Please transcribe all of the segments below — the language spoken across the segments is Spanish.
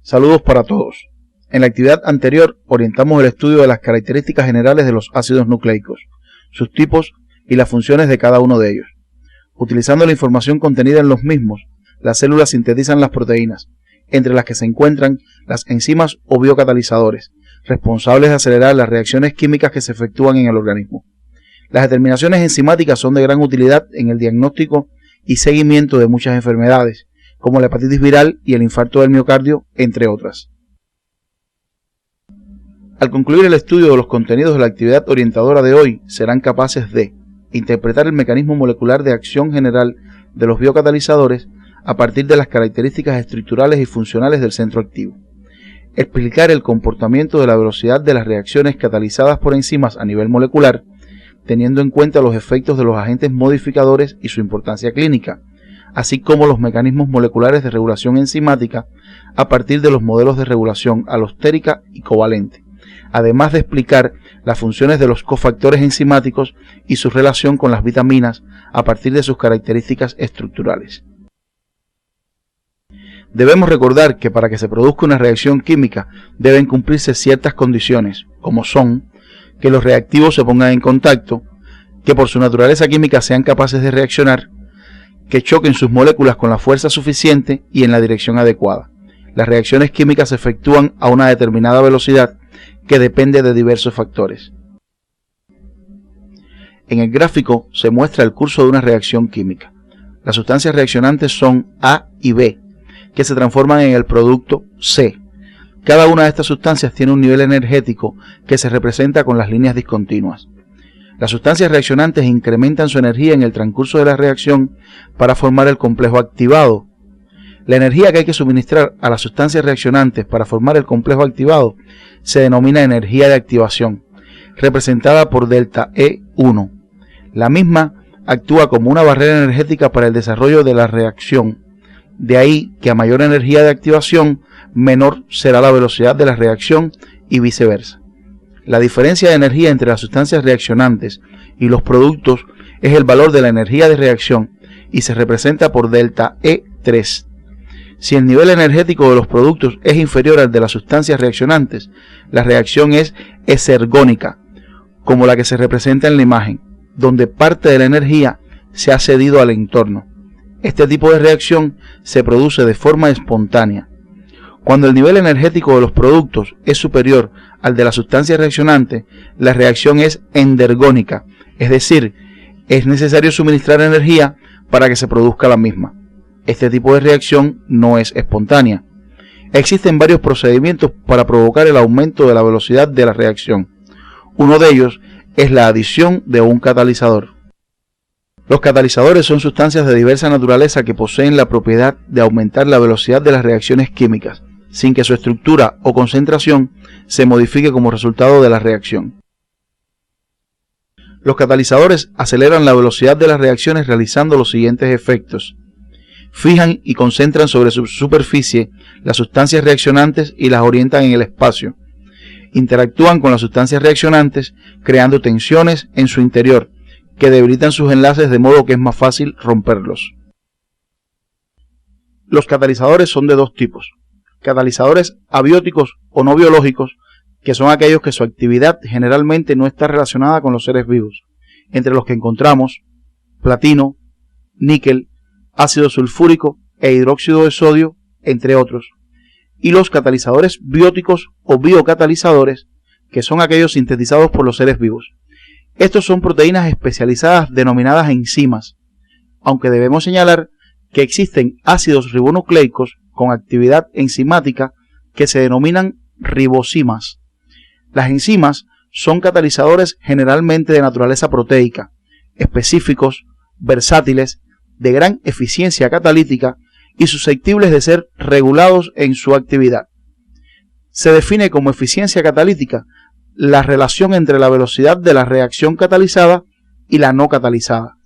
Saludos para todos. En la actividad anterior orientamos el estudio de las características generales de los ácidos nucleicos, sus tipos y las funciones de cada uno de ellos. Utilizando la información contenida en los mismos, las células sintetizan las proteínas, entre las que se encuentran las enzimas o biocatalizadores, responsables de acelerar las reacciones químicas que se efectúan en el organismo. Las determinaciones enzimáticas son de gran utilidad en el diagnóstico y seguimiento de muchas enfermedades, como la hepatitis viral y el infarto del miocardio, entre otras. Al concluir el estudio de los contenidos de la actividad orientadora de hoy, serán capaces de interpretar el mecanismo molecular de acción general de los biocatalizadores a partir de las características estructurales y funcionales del centro activo, explicar el comportamiento de la velocidad de las reacciones catalizadas por enzimas a nivel molecular, teniendo en cuenta los efectos de los agentes modificadores y su importancia clínica, así como los mecanismos moleculares de regulación enzimática a partir de los modelos de regulación alostérica y covalente, además de explicar las funciones de los cofactores enzimáticos y su relación con las vitaminas a partir de sus características estructurales. Debemos recordar que para que se produzca una reacción química deben cumplirse ciertas condiciones, como son que los reactivos se pongan en contacto, que por su naturaleza química sean capaces de reaccionar, que choquen sus moléculas con la fuerza suficiente y en la dirección adecuada. Las reacciones químicas se efectúan a una determinada velocidad que depende de diversos factores. En el gráfico se muestra el curso de una reacción química. Las sustancias reaccionantes son A y B, que se transforman en el producto C. Cada una de estas sustancias tiene un nivel energético que se representa con las líneas discontinuas. Las sustancias reaccionantes incrementan su energía en el transcurso de la reacción para formar el complejo activado. La energía que hay que suministrar a las sustancias reaccionantes para formar el complejo activado se denomina energía de activación, representada por delta E1. La misma actúa como una barrera energética para el desarrollo de la reacción. De ahí que a mayor energía de activación, menor será la velocidad de la reacción y viceversa. La diferencia de energía entre las sustancias reaccionantes y los productos es el valor de la energía de reacción y se representa por delta E3. Si el nivel energético de los productos es inferior al de las sustancias reaccionantes, la reacción es exergónica, como la que se representa en la imagen, donde parte de la energía se ha cedido al entorno. Este tipo de reacción se produce de forma espontánea. Cuando el nivel energético de los productos es superior al de la sustancia reaccionante, la reacción es endergónica, es decir, es necesario suministrar energía para que se produzca la misma. Este tipo de reacción no es espontánea. Existen varios procedimientos para provocar el aumento de la velocidad de la reacción. Uno de ellos es la adición de un catalizador. Los catalizadores son sustancias de diversa naturaleza que poseen la propiedad de aumentar la velocidad de las reacciones químicas, sin que su estructura o concentración se modifique como resultado de la reacción. Los catalizadores aceleran la velocidad de las reacciones realizando los siguientes efectos. Fijan y concentran sobre su superficie las sustancias reaccionantes y las orientan en el espacio. Interactúan con las sustancias reaccionantes creando tensiones en su interior que debilitan sus enlaces de modo que es más fácil romperlos. Los catalizadores son de dos tipos. Catalizadores abióticos o no biológicos, que son aquellos que su actividad generalmente no está relacionada con los seres vivos, entre los que encontramos platino, níquel, ácido sulfúrico e hidróxido de sodio, entre otros. Y los catalizadores bióticos o biocatalizadores, que son aquellos sintetizados por los seres vivos. Estos son proteínas especializadas denominadas enzimas, aunque debemos señalar que existen ácidos ribonucleicos con actividad enzimática que se denominan ribosimas. Las enzimas son catalizadores generalmente de naturaleza proteica, específicos, versátiles, de gran eficiencia catalítica y susceptibles de ser regulados en su actividad. Se define como eficiencia catalítica la relación entre la velocidad de la reacción catalizada y la no catalizada.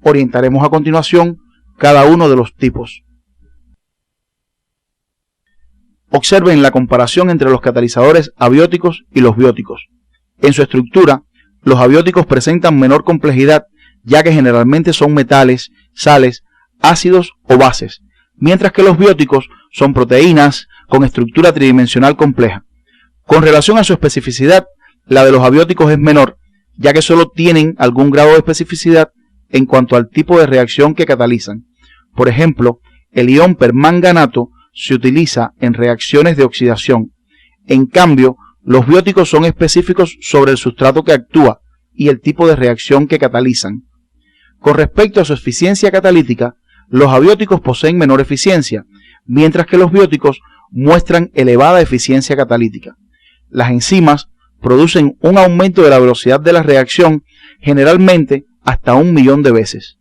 Orientaremos a continuación cada uno de los tipos. Observen la comparación entre los catalizadores abióticos y los bióticos. En su estructura, los abióticos presentan menor complejidad, ya que generalmente son metales, sales, ácidos o bases, mientras que los bióticos son proteínas, con estructura tridimensional compleja. Con relación a su especificidad, la de los abióticos es menor, ya que solo tienen algún grado de especificidad en cuanto al tipo de reacción que catalizan. Por ejemplo, el ion permanganato se utiliza en reacciones de oxidación. En cambio, los bióticos son específicos sobre el sustrato que actúa y el tipo de reacción que catalizan. Con respecto a su eficiencia catalítica, los abióticos poseen menor eficiencia, mientras que los bióticos muestran elevada eficiencia catalítica. Las enzimas producen un aumento de la velocidad de la reacción, generalmente hasta 1.000.000 de veces.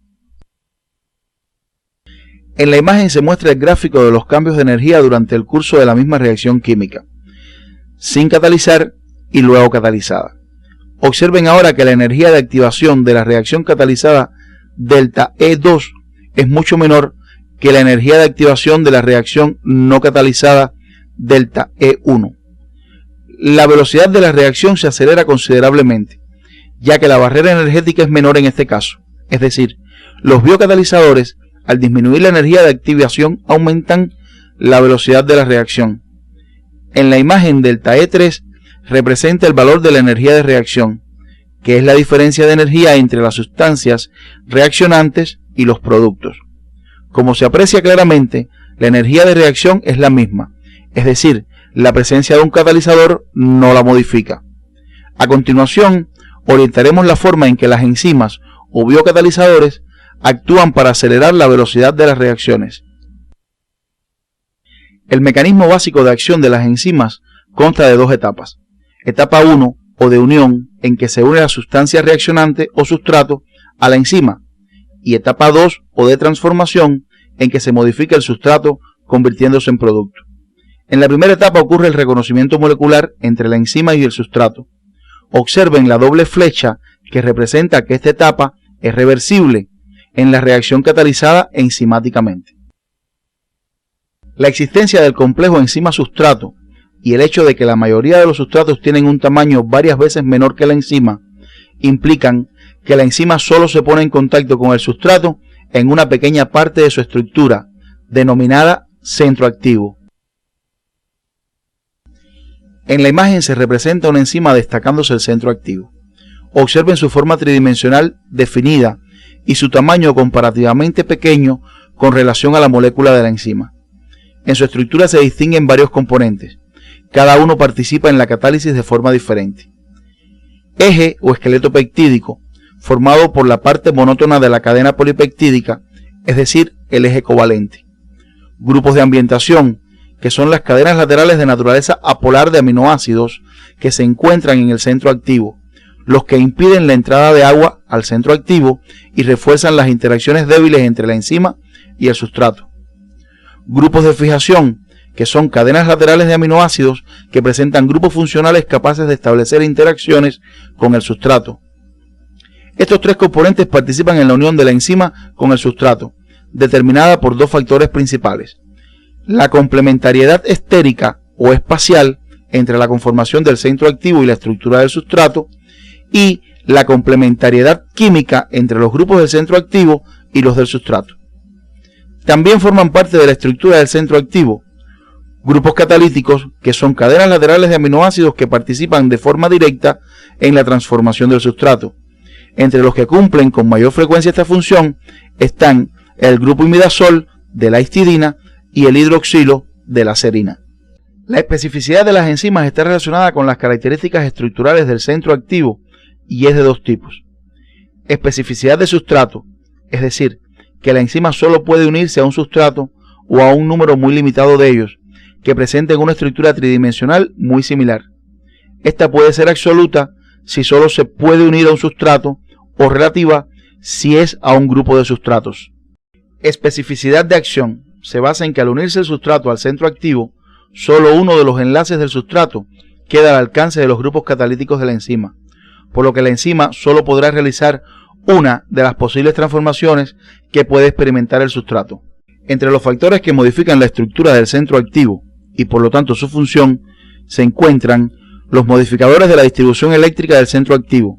En la imagen se muestra el gráfico de los cambios de energía durante el curso de la misma reacción química, sin catalizar y luego catalizada. Observen ahora que la energía de activación de la reacción catalizada delta E2 es mucho menor que la energía de activación de la reacción no catalizada delta E1. La velocidad de la reacción se acelera considerablemente, ya que la barrera energética es menor en este caso. Es decir, los biocatalizadores, al disminuir la energía de activación, aumentan la velocidad de la reacción. En la imagen delta E3 representa el valor de la energía de reacción, que es la diferencia de energía entre las sustancias reaccionantes y los productos. Como se aprecia claramente, la energía de reacción es la misma, es decir, la presencia de un catalizador no la modifica. A continuación, orientaremos la forma en que las enzimas o biocatalizadores actúan para acelerar la velocidad de las reacciones. El mecanismo básico de acción de las enzimas consta de dos etapas. Etapa 1, o de unión, en que se une la sustancia reaccionante o sustrato a la enzima, y etapa 2, o de transformación, en que se modifica el sustrato convirtiéndose en producto. En la primera etapa ocurre el reconocimiento molecular entre la enzima y el sustrato. Observen la doble flecha que representa que esta etapa es reversible en la reacción catalizada enzimáticamente. La existencia del complejo enzima-sustrato y el hecho de que la mayoría de los sustratos tienen un tamaño varias veces menor que la enzima implican que la enzima solo se pone en contacto con el sustrato en una pequeña parte de su estructura, denominada centro activo. En la imagen se representa una enzima destacándose el centro activo. Observen su forma tridimensional definida y su tamaño comparativamente pequeño con relación a la molécula de la enzima. En su estructura se distinguen varios componentes. Cada uno participa en la catálisis de forma diferente. Eje o esqueleto peptídico, formado por la parte monótona de la cadena polipeptídica, es decir, el eje covalente. Grupos de ambientación, que son las cadenas laterales de naturaleza apolar de aminoácidos que se encuentran en el centro activo, los que impiden la entrada de agua al centro activo y refuerzan las interacciones débiles entre la enzima y el sustrato. Grupos de fijación, que son cadenas laterales de aminoácidos que presentan grupos funcionales capaces de establecer interacciones con el sustrato. Estos tres componentes participan en la unión de la enzima con el sustrato, determinada por dos factores principales: la complementariedad estérica o espacial entre la conformación del centro activo y la estructura del sustrato, y la complementariedad química entre los grupos del centro activo y los del sustrato. También forman parte de la estructura del centro activo grupos catalíticos, que son cadenas laterales de aminoácidos que participan de forma directa en la transformación del sustrato. Entre los que cumplen con mayor frecuencia esta función están el grupo imidazol de la histidina y el hidroxilo de la serina. La especificidad de las enzimas está relacionada con las características estructurales del centro activo y es de dos tipos. Especificidad de sustrato, es decir, que la enzima solo puede unirse a un sustrato o a un número muy limitado de ellos, que presenten una estructura tridimensional muy similar. Esta puede ser absoluta si solo se puede unir a un sustrato o relativa si es a un grupo de sustratos. Especificidad de acción se basa en que al unirse el sustrato al centro activo, solo uno de los enlaces del sustrato queda al alcance de los grupos catalíticos de la enzima, por lo que la enzima solo podrá realizar una de las posibles transformaciones que puede experimentar el sustrato. Entre los factores que modifican la estructura del centro activo y por lo tanto su función, se encuentran los modificadores de la distribución eléctrica del centro activo,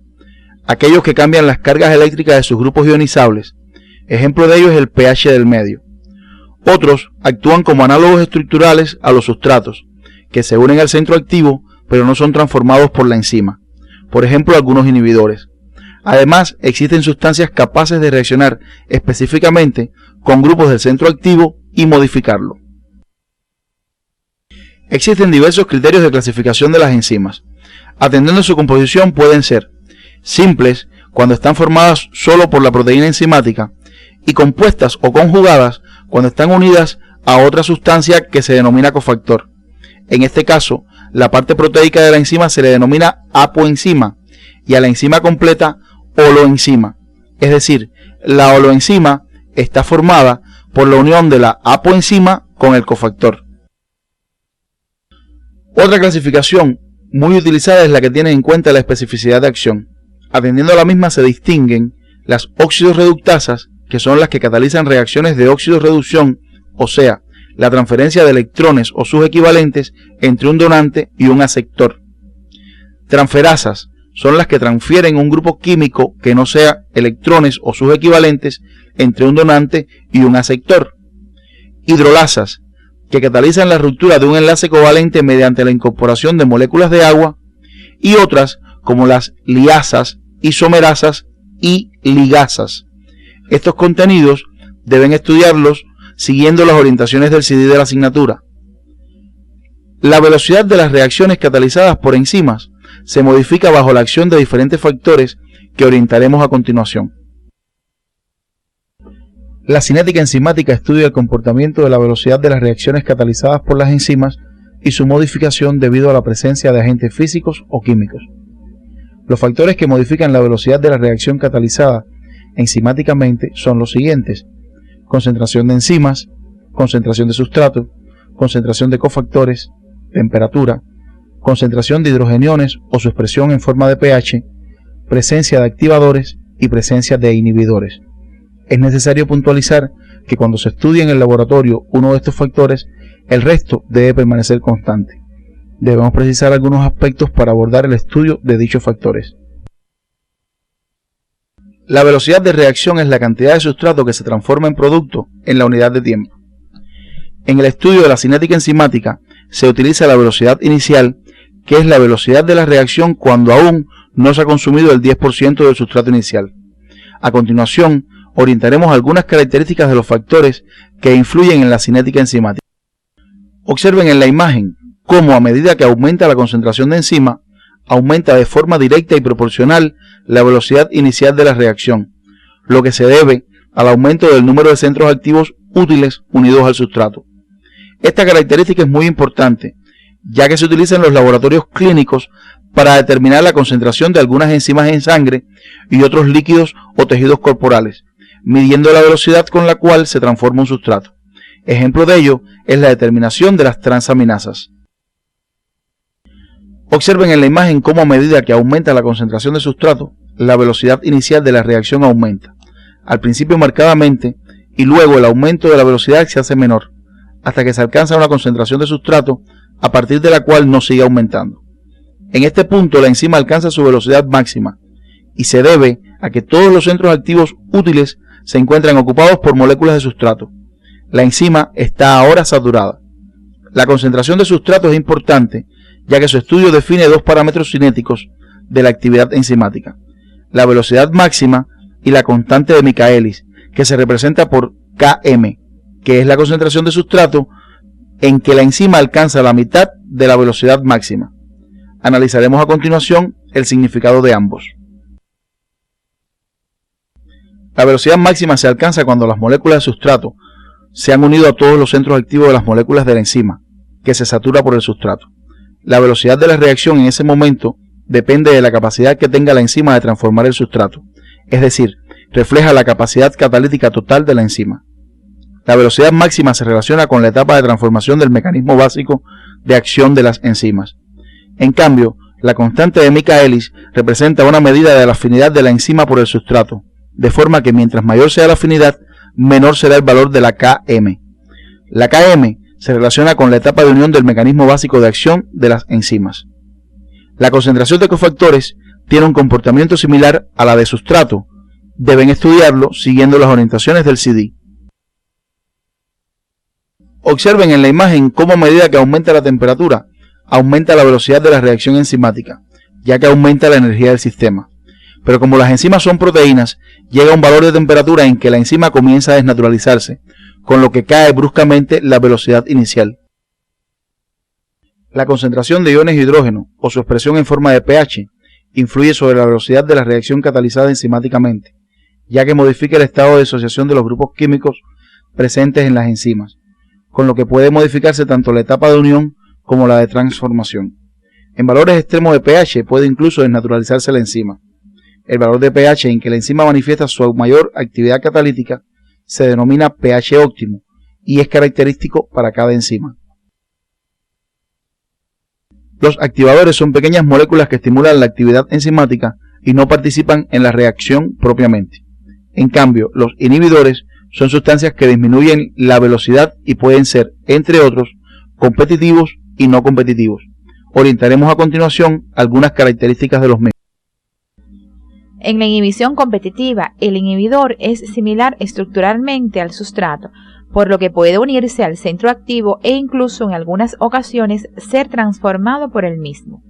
aquellos que cambian las cargas eléctricas de sus grupos ionizables. Ejemplo de ello es el pH del medio. Otros actúan como análogos estructurales a los sustratos, que se unen al centro activo pero no son transformados por la enzima, por ejemplo algunos inhibidores. Además, existen sustancias capaces de reaccionar específicamente con grupos del centro activo y modificarlo. Existen diversos criterios de clasificación de las enzimas. Atendiendo a su composición pueden ser simples, cuando están formadas solo por la proteína enzimática, y compuestas o conjugadas cuando están unidas a otra sustancia que se denomina cofactor. En este caso, la parte proteica de la enzima se le denomina apoenzima y a la enzima completa holoenzima. Es decir, la holoenzima está formada por la unión de la apoenzima con el cofactor. Otra clasificación muy utilizada es la que tiene en cuenta la especificidad de acción. Atendiendo a la misma se distinguen las óxido-reductasas, que son las que catalizan reacciones de óxido-reducción, o sea, la transferencia de electrones o sus equivalentes entre un donante y un aceptor. Transferasas son las que transfieren un grupo químico que no sea electrones o sus equivalentes entre un donante y un aceptor. Hidrolasas, que catalizan la ruptura de un enlace covalente mediante la incorporación de moléculas de agua, y otras como las liasas, isomerasas y ligasas. Estos contenidos deben estudiarlos siguiendo las orientaciones del CD de la asignatura. La velocidad de las reacciones catalizadas por enzimas se modifica bajo la acción de diferentes factores que orientaremos a continuación. La cinética enzimática estudia el comportamiento de la velocidad de las reacciones catalizadas por las enzimas y su modificación debido a la presencia de agentes físicos o químicos. Los factores que modifican la velocidad de la reacción catalizada enzimáticamente son los siguientes: concentración de enzimas, concentración de sustrato, concentración de cofactores, temperatura, concentración de hidrogeniones o su expresión en forma de pH, presencia de activadores y presencia de inhibidores. Es necesario puntualizar que cuando se estudia en el laboratorio uno de estos factores, el resto debe permanecer constante. Debemos precisar algunos aspectos para abordar el estudio de dichos factores. La velocidad de reacción es la cantidad de sustrato que se transforma en producto en la unidad de tiempo. En el estudio de la cinética enzimática se utiliza la velocidad inicial, que es la velocidad de la reacción cuando aún no se ha consumido el 10% del sustrato inicial. A continuación, orientaremos algunas características de los factores que influyen en la cinética enzimática. Observen en la imagen cómo a medida que aumenta la concentración de enzima, aumenta de forma directa y proporcional la velocidad inicial de la reacción, lo que se debe al aumento del número de centros activos útiles unidos al sustrato. Esta característica es muy importante, ya que se utiliza en los laboratorios clínicos para determinar la concentración de algunas enzimas en sangre y otros líquidos o tejidos corporales, midiendo la velocidad con la cual se transforma un sustrato. Ejemplo de ello es la determinación de las transaminasas. Observen en la imagen cómo a medida que aumenta la concentración de sustrato, la velocidad inicial de la reacción aumenta, al principio marcadamente, y luego el aumento de la velocidad se hace menor, hasta que se alcanza una concentración de sustrato a partir de la cual no sigue aumentando. En este punto la enzima alcanza su velocidad máxima, y se debe a que todos los centros activos útiles se encuentran ocupados por moléculas de sustrato. La enzima está ahora saturada. La concentración de sustrato es importante, ya que su estudio define dos parámetros cinéticos de la actividad enzimática: la velocidad máxima y la constante de Michaelis, que se representa por Km, que es la concentración de sustrato en que la enzima alcanza la mitad de la velocidad máxima. Analizaremos a continuación el significado de ambos. La velocidad máxima se alcanza cuando las moléculas de sustrato se han unido a todos los centros activos de las moléculas de la enzima, que se satura por el sustrato. La velocidad de la reacción en ese momento depende de la capacidad que tenga la enzima de transformar el sustrato, es decir, refleja la capacidad catalítica total de la enzima. La velocidad máxima se relaciona con la etapa de transformación del mecanismo básico de acción de las enzimas. En cambio, la constante de Michaelis representa una medida de la afinidad de la enzima por el sustrato, de forma que mientras mayor sea la afinidad, menor será el valor de la Km. La Km se relaciona con la etapa de unión del mecanismo básico de acción de las enzimas. La concentración de cofactores tiene un comportamiento similar a la de sustrato. Deben estudiarlo siguiendo las orientaciones del CD. Observen en la imagen cómo a medida que aumenta la temperatura, aumenta la velocidad de la reacción enzimática, ya que aumenta la energía del sistema. Pero como las enzimas son proteínas, llega un valor de temperatura en que la enzima comienza a desnaturalizarse, con lo que cae bruscamente la velocidad inicial. La concentración de iones de hidrógeno o su expresión en forma de pH influye sobre la velocidad de la reacción catalizada enzimáticamente, ya que modifica el estado de disociación de los grupos químicos presentes en las enzimas, con lo que puede modificarse tanto la etapa de unión como la de transformación. En valores extremos de pH puede incluso desnaturalizarse la enzima. El valor de pH en que la enzima manifiesta su mayor actividad catalítica se denomina pH óptimo y es característico para cada enzima. Los activadores son pequeñas moléculas que estimulan la actividad enzimática y no participan en la reacción propiamente. En cambio, los inhibidores son sustancias que disminuyen la velocidad y pueden ser, entre otros, competitivos y no competitivos. Orientaremos a continuación algunas características de los mismos. En la inhibición competitiva, el inhibidor es similar estructuralmente al sustrato, por lo que puede unirse al centro activo e incluso en algunas ocasiones ser transformado por el mismo.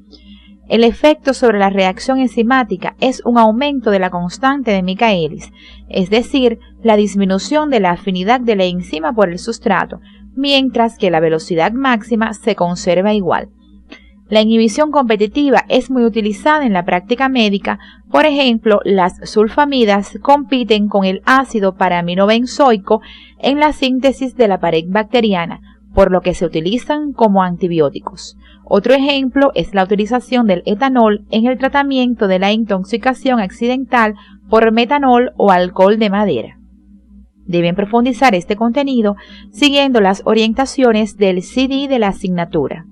El efecto sobre la reacción enzimática es un aumento de la constante de Michaelis, es decir, la disminución de la afinidad de la enzima por el sustrato, mientras que la velocidad máxima se conserva igual. La inhibición competitiva es muy utilizada en la práctica médica. Por ejemplo, las sulfamidas compiten con el ácido paraaminobenzoico en la síntesis de la pared bacteriana, por lo que se utilizan como antibióticos. Otro ejemplo es la utilización del etanol en el tratamiento de la intoxicación accidental por metanol o alcohol de madera. Deben profundizar este contenido siguiendo las orientaciones del CD de la asignatura.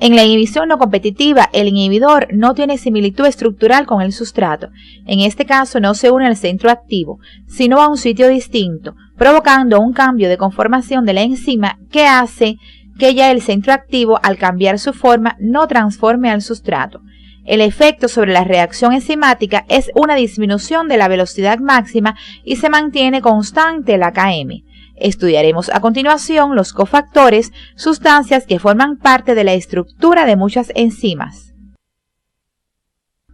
En la inhibición no competitiva, el inhibidor no tiene similitud estructural con el sustrato. En este caso no se une al centro activo, sino a un sitio distinto, provocando un cambio de conformación de la enzima que hace que ya el centro activo, al cambiar su forma, no transforme al sustrato. El efecto sobre la reacción enzimática es una disminución de la velocidad máxima y se mantiene constante la Km. Estudiaremos a continuación los cofactores, sustancias que forman parte de la estructura de muchas enzimas.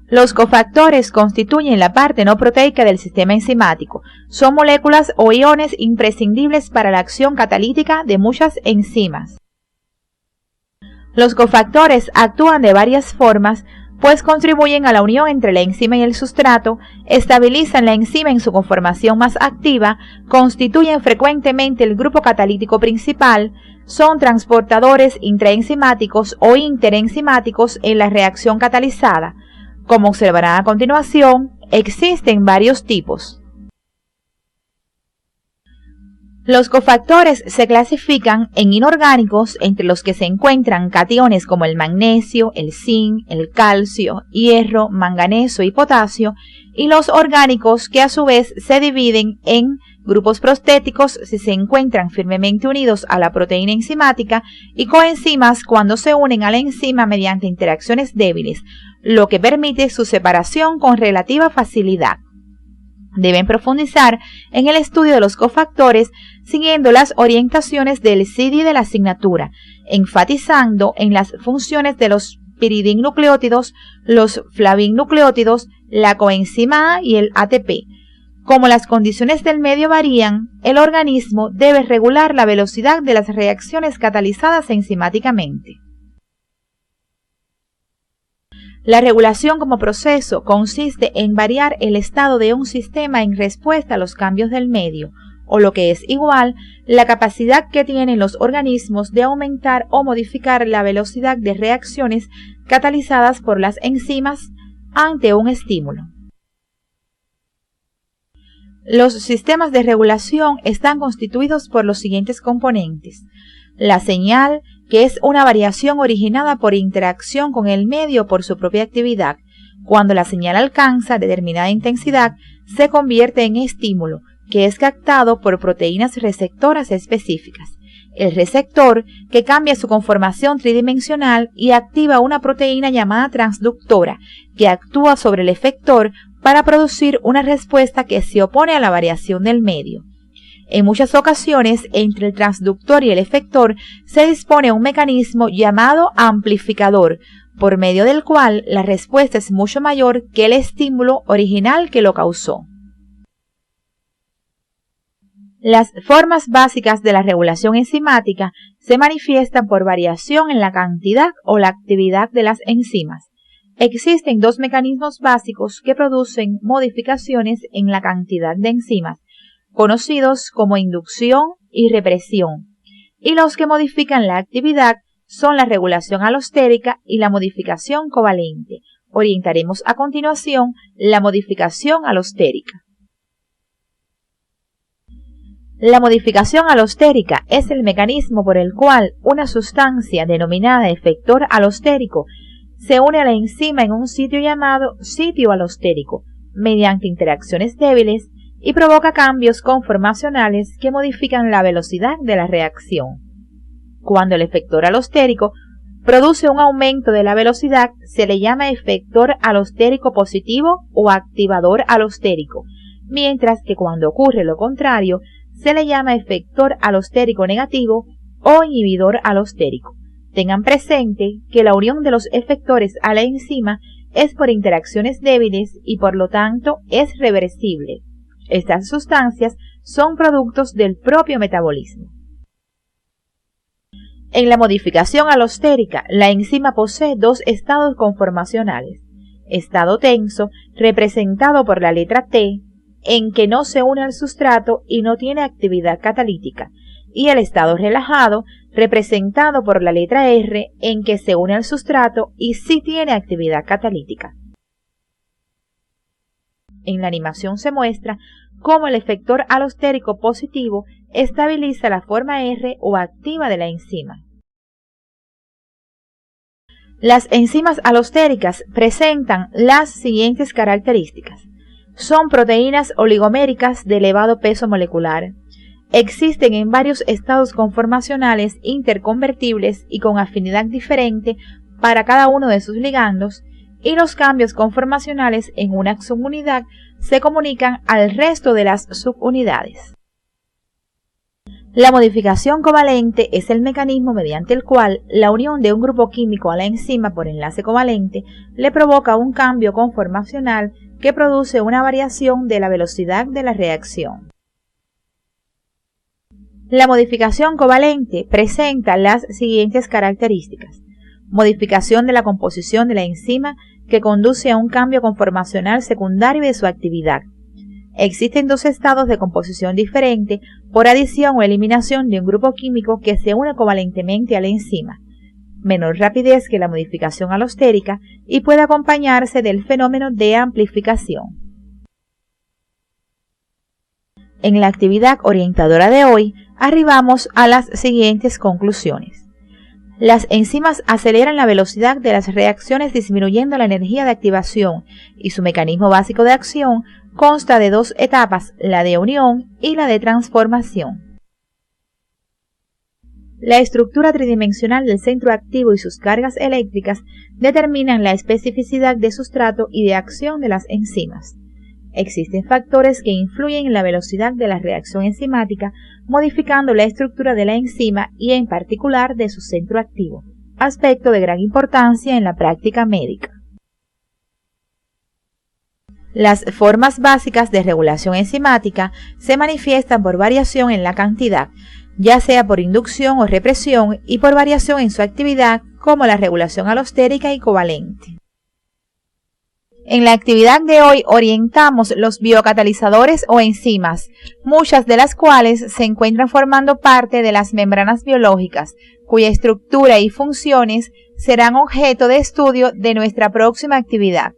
Los cofactores constituyen la parte no proteica del sistema enzimático. Son moléculas o iones imprescindibles para la acción catalítica de muchas enzimas. Los cofactores actúan de varias formas, pues contribuyen a la unión entre la enzima y el sustrato, estabilizan la enzima en su conformación más activa, constituyen frecuentemente el grupo catalítico principal, son transportadores intraenzimáticos o interenzimáticos en la reacción catalizada. Como observarán a continuación, existen varios tipos. Los cofactores se clasifican en inorgánicos, entre los que se encuentran cationes como el magnesio, el zinc, el calcio, hierro, manganeso y potasio, y los orgánicos, que a su vez se dividen en grupos prostéticos si se encuentran firmemente unidos a la proteína enzimática, y coenzimas cuando se unen a la enzima mediante interacciones débiles, lo que permite su separación con relativa facilidad. Deben profundizar en el estudio de los cofactores siguiendo las orientaciones del CD de la asignatura, enfatizando en las funciones de los piridinnucleótidos, los flavinnucleótidos, la coenzima A y el ATP. Como las condiciones del medio varían, el organismo debe regular la velocidad de las reacciones catalizadas enzimáticamente. La regulación como proceso consiste en variar el estado de un sistema en respuesta a los cambios del medio, o lo que es igual, la capacidad que tienen los organismos de aumentar o modificar la velocidad de reacciones catalizadas por las enzimas ante un estímulo. Los sistemas de regulación están constituidos por los siguientes componentes: la señal, que es una variación originada por interacción con el medio por su propia actividad. Cuando la señal alcanza determinada intensidad, se convierte en estímulo, que es captado por proteínas receptoras específicas. El receptor, que cambia su conformación tridimensional y activa una proteína llamada transductora, que actúa sobre el efector para producir una respuesta que se opone a la variación del medio. En muchas ocasiones, entre el transductor y el efector se dispone un mecanismo llamado amplificador, por medio del cual la respuesta es mucho mayor que el estímulo original que lo causó. Las formas básicas de la regulación enzimática se manifiestan por variación en la cantidad o la actividad de las enzimas. Existen dos mecanismos básicos que producen modificaciones en la cantidad de enzimas, conocidos como inducción y represión, y los que modifican la actividad son la regulación alostérica y la modificación covalente. Orientaremos a continuación la modificación alostérica. La modificación alostérica es el mecanismo por el cual una sustancia denominada efector alostérico se une a la enzima en un sitio llamado sitio alostérico, mediante interacciones débiles, y provoca cambios conformacionales que modifican la velocidad de la reacción. Cuando el efector alostérico produce un aumento de la velocidad, se le llama efector alostérico positivo o activador alostérico, mientras que cuando ocurre lo contrario, se le llama efector alostérico negativo o inhibidor alostérico. Tengan presente que la unión de los efectores a la enzima es por interacciones débiles y por lo tanto es reversible. Estas sustancias son productos del propio metabolismo. En la modificación alostérica, la enzima posee dos estados conformacionales. Estado tenso, representado por la letra T, en que no se une al sustrato y no tiene actividad catalítica, y el estado relajado, representado por la letra R, en que se une al sustrato y sí tiene actividad catalítica. En la animación se muestra cómo el efector alostérico positivo estabiliza la forma R o activa de la enzima. Las enzimas alostéricas presentan las siguientes características. Son proteínas oligoméricas de elevado peso molecular. Existen en varios estados conformacionales interconvertibles y con afinidad diferente para cada uno de sus ligandos, y los cambios conformacionales en una subunidad se comunican al resto de las subunidades. La modificación covalente es el mecanismo mediante el cual la unión de un grupo químico a la enzima por enlace covalente le provoca un cambio conformacional que produce una variación de la velocidad de la reacción. La modificación covalente presenta las siguientes características. Modificación de la composición de la enzima que conduce a un cambio conformacional secundario de su actividad. Existen dos estados de composición diferente por adición o eliminación de un grupo químico que se une covalentemente a la enzima. Menor rapidez que la modificación alostérica y puede acompañarse del fenómeno de amplificación. En la actividad orientadora de hoy, arribamos a las siguientes conclusiones. Las enzimas aceleran la velocidad de las reacciones disminuyendo la energía de activación y su mecanismo básico de acción consta de dos etapas, la de unión y la de transformación. La estructura tridimensional del centro activo y sus cargas eléctricas determinan la especificidad de sustrato y de acción de las enzimas. Existen factores que influyen en la velocidad de la reacción enzimática, modificando la estructura de la enzima y en particular de su centro activo, aspecto de gran importancia en la práctica médica. Las formas básicas de regulación enzimática se manifiestan por variación en la cantidad, ya sea por inducción o represión, y por variación en su actividad, como la regulación alostérica y covalente. En la actividad de hoy orientamos los biocatalizadores o enzimas, muchas de las cuales se encuentran formando parte de las membranas biológicas, cuya estructura y funciones serán objeto de estudio de nuestra próxima actividad.